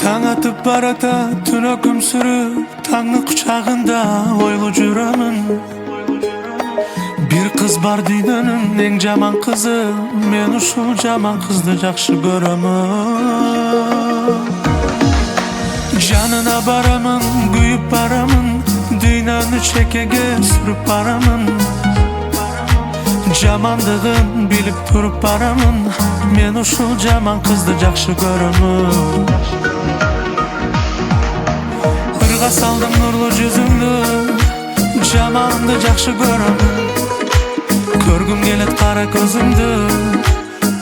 Таң атып барата түнөкүм сүрүп таңны кучагында ойлуу жүрөмүн. Бир кыз бар дүйнөнүн эң жаман кызы, мен ушул жаман кызды жакшы көрөмүн. Жанына барамын, күйүп барамын, дүйнөнү чекеге сүрүп барамын. Жамандыгын билип туруп барамын, мен ушул жаман кызды жакшы көрөмүн. Ырга салдым нурлуу жүзүңдү, жаманды жакшы көрөмүн. Көргүм келет кара көзүңдү,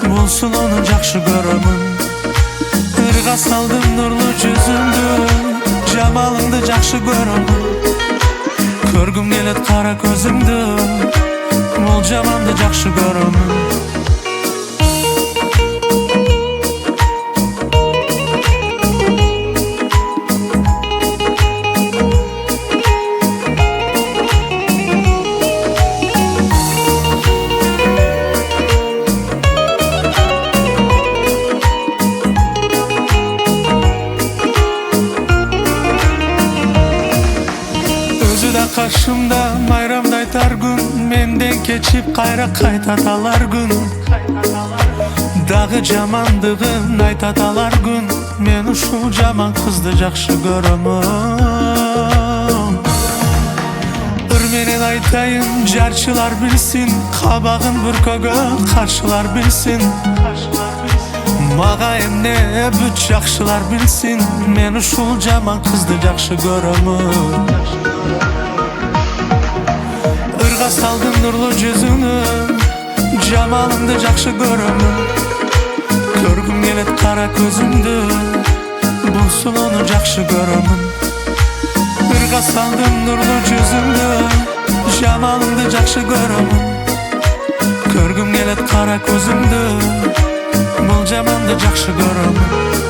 бул сулууну жакшы көрөмүн. Ырга салдым нурлуу жүзүңдү, жамалыңды жакшы көрөмүн. Көргүм келет кара көзүңдү, бул жаманды жакшы көрөмүн. Каршымда майрамда айтар күн, менден кечип кайра кайтат алар күн. Дагы жамандыгын айтат алар күн, мен ушул жаман кызды жакшы көрөмүн. Ыр менен айтайын, жарчылар билсин, кабагын бүркөгө каршылар билсин. Мага эмне бүт жакшылар билсин, мен ушул жаман кызды жакшы көрөмүн. Ырга салдым нурлуу жүзүңдү, жамалыңды жакшы көрөмүн. Көргүм келет кара көзүңдү, бул сулууну жакшы көрөмүн. Ырга салдым нурлуу жүзүңдү, жамалыңды жакшы көрөмүн. Көргүм келет кара көзүңдү, бул жаманды жакшы көрөмүн.